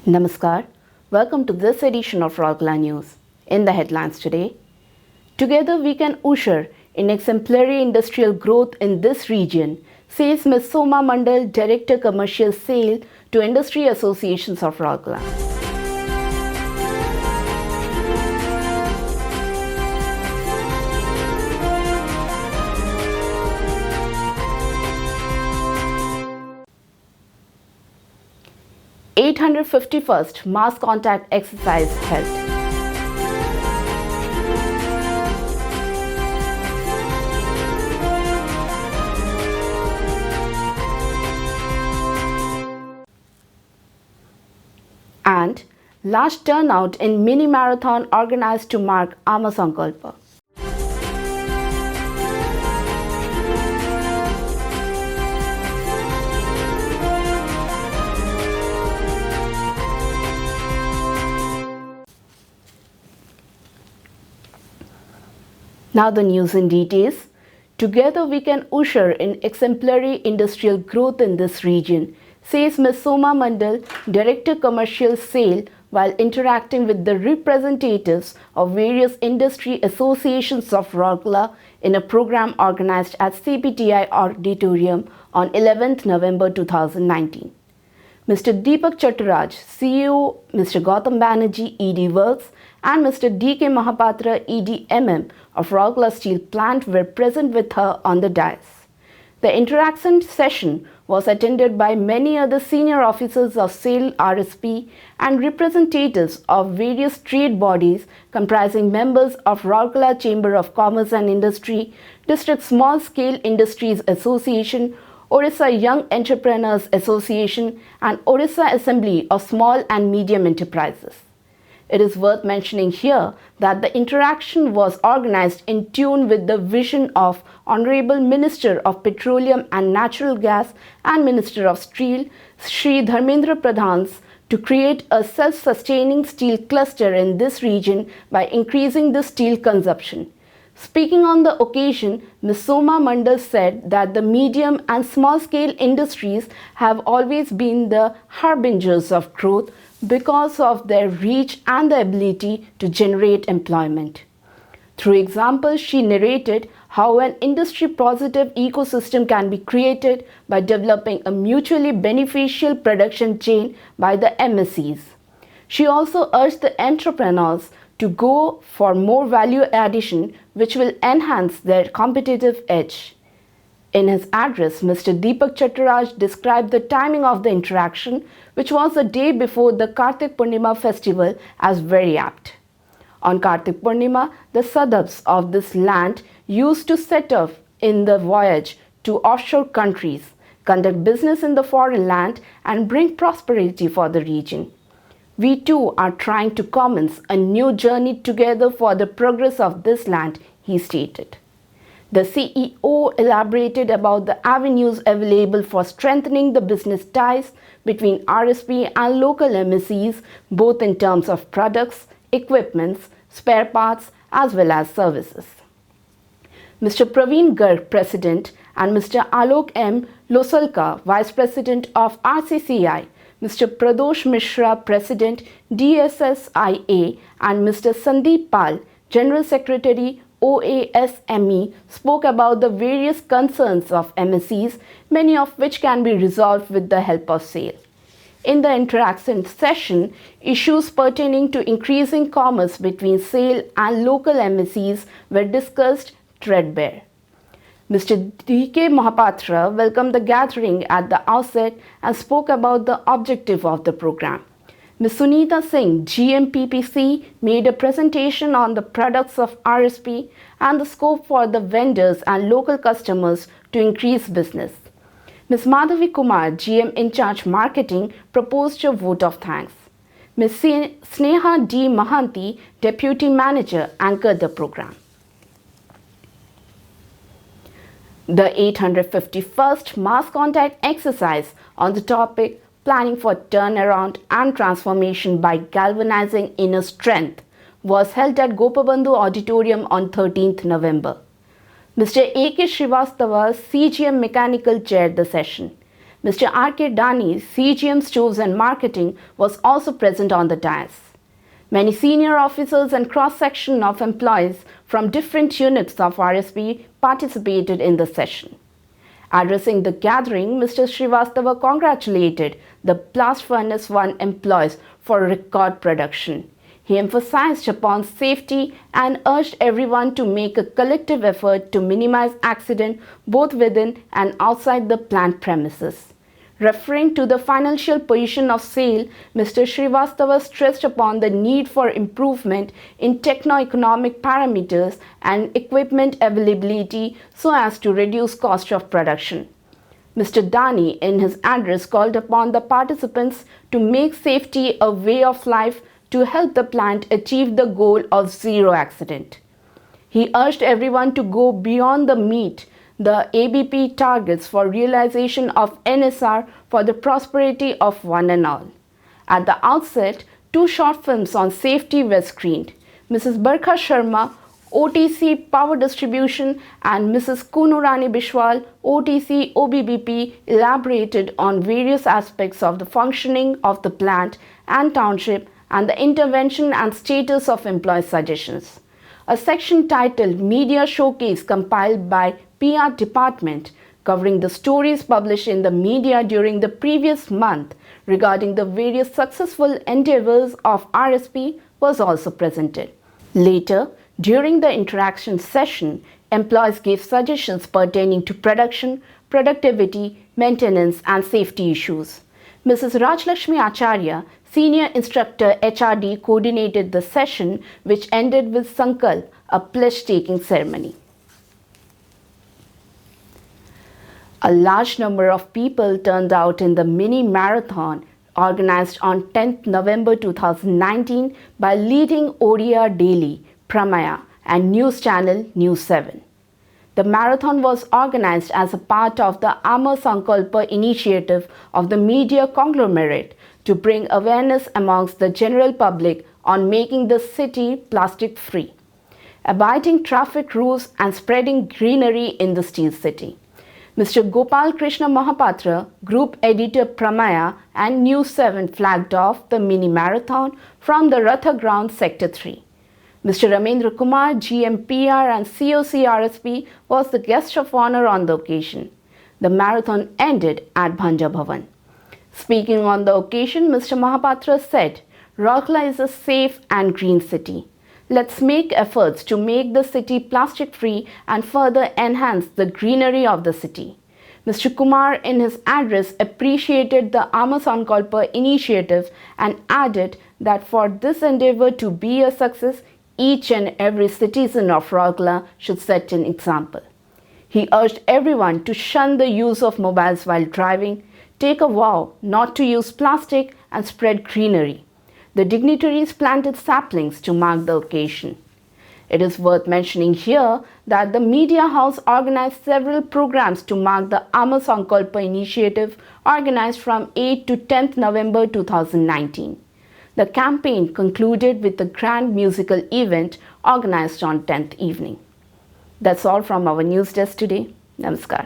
Namaskar. Welcome to this edition of Rourkela News. In the headlines today, together we can usher in exemplary industrial growth in this region, says Ms. Soma Mandal, Director Commercial Sale to Industry Associations of Rourkela. (851st Mass Contact Exercise held. And large turnout in mini marathon organized to mark Ama Sankalpa. Now the news in details. Together we can usher in exemplary industrial growth in this region, says Ms. Soma Mandal, Director Commercial Sale, while interacting with the representatives of various industry associations of Rourkela in a program organized at CPTI Auditorium on 11th November 2019. Mr. Deepak Chattaraj, CEO, Mr. Gautam Banerjee, ED Works, and Mr. D.K. Mahapatra, ED of Rourkela Steel Plant were present with her on the dais. The interaction session was attended by many other senior officers of SAIL RSP and representatives of various trade bodies comprising members of Rourkela Chamber of Commerce and Industry, District Small Scale Industries Association, Orissa Young Entrepreneurs Association, and Orissa Assembly of Small and Medium Enterprises. It is worth mentioning here that the interaction was organized in tune with the vision of Honorable Minister of Petroleum and Natural Gas and Minister of Steel, Shri Dharmendra Pradhan's, to create a self-sustaining steel cluster in this region by increasing the steel consumption. Speaking on the occasion, Ms. Soma Mandal said that the medium and small-scale industries have always been the harbingers of growth because of their reach and the ability to generate employment. Through examples, she narrated how an industry-positive ecosystem can be created by developing a mutually beneficial production chain by the MSCs. She also urged the entrepreneurs to go for more value addition, which will enhance their competitive edge. In his address, Mr. Deepak Chattaraj described the timing of the interaction, which was the day before the Kartik Purnima festival, as very apt. On Kartik Purnima, the sadhus of this land used to set off in the voyage to offshore countries, conduct business in the foreign land, and bring prosperity for the region. We too are trying to commence a new journey together for the progress of this land, he stated. The CEO elaborated about the avenues available for strengthening the business ties between RSP and local MSCs, both in terms of products, equipments, spare parts, as well as services. Mr. Praveen Garg, President, and Mr. Alok M. Losalka, Vice President of RCCI, Mr. Pradosh Mishra, President, DSSIA, and Mr. Sandeep Pal, General Secretary, OASME, spoke about the various concerns of MSCs, many of which can be resolved with the help of SAIL. In the interaction session, issues pertaining to increasing commerce between SAIL and local MSCs were discussed threadbare. Mr. D.K. Mahapatra welcomed the gathering at the outset and spoke about the objective of the program. Ms. Sunita Singh, GMPPC, made a presentation on the products of RSP and the scope for the vendors and local customers to increase business. Ms. Madhavi Kumar, GM in charge marketing, proposed a vote of thanks. Ms. Sneha D. Mahanti, Deputy Manager, anchored the program. The 851st Mass Contact Exercise on the topic Planning for Turnaround and Transformation by Galvanizing Inner Strength was held at Gopabandhu Auditorium on 13th November. Mr. A.K. Srivastava, CGM Mechanical, chaired the session. Mr. R.K. Dani, CGM Stores and Marketing, was also present on the dais. Many senior officers and cross-section of employees from different units of RSP participated in the session. Addressing the gathering, Mr. Srivastava congratulated the Blast Furnace 1 employees for record production. He emphasized upon safety and urged everyone to make a collective effort to minimize accident both within and outside the plant premises. Referring to the financial position of SAIL, Mr. Srivastava stressed upon the need for improvement in techno-economic parameters and equipment availability so as to reduce cost of production. Mr. Dani, in his address, called upon the participants to make safety a way of life to help the plant achieve the goal of zero accident. He urged everyone to go beyond the meet the ABP targets for realization of NSR for the prosperity of one and all. At the outset, 2 short films on safety were screened. Mrs. Barkha Sharma, OTC Power Distribution, and Mrs. Kunurani Bishwal, OTC OBBP, elaborated on various aspects of the functioning of the plant and township and the intervention and status of employee suggestions. A section titled Media Showcase, compiled by PR Department, covering the stories published in the media during the previous month regarding the various successful endeavors of RSP, was also presented. Later, during the interaction session, employees gave suggestions pertaining to production, productivity, maintenance, and safety issues. Mrs. Rajlakshmi Acharya, Senior Instructor HRD, coordinated the session, which ended with Sankalp, a pledge-taking ceremony. A large number of people turned out in the mini marathon organized on 10th November 2019 by leading Odia Daily, Pramaya, and news channel News 7. The marathon was organized as a part of the Amar Sankalpa initiative of the media conglomerate to bring awareness amongst the general public on making the city plastic-free, abiding traffic rules, and spreading greenery in the steel city. Mr. Gopal Krishna Mahapatra, Group Editor Pramaya and News 7, flagged off the mini marathon from the Ratha Ground, Sector 3. Mr. Ramendra Kumar, GMPR and COC RSP, was the guest of honor on the occasion. The marathon ended at Bhanja Bhavan. Speaking on the occasion, Mr. Mahapatra said, "Rourkela is a safe and green city. Let's make efforts to make the city plastic-free and further enhance the greenery of the city." Mr. Kumar, in his address, appreciated the Amar Sankalpa initiative and added that for this endeavor to be a success, each and every citizen of Rourkela should set an example. He urged everyone to shun the use of mobiles while driving, take a vow not to use plastic, and spread greenery. The dignitaries planted saplings to mark the occasion. It is worth mentioning here that the Media House organized several programs to mark the Amar Sankalpa initiative organized from 8th to 10th November 2019. The campaign concluded with a grand musical event organized on 10th evening. That's all from our news desk today. Namaskar.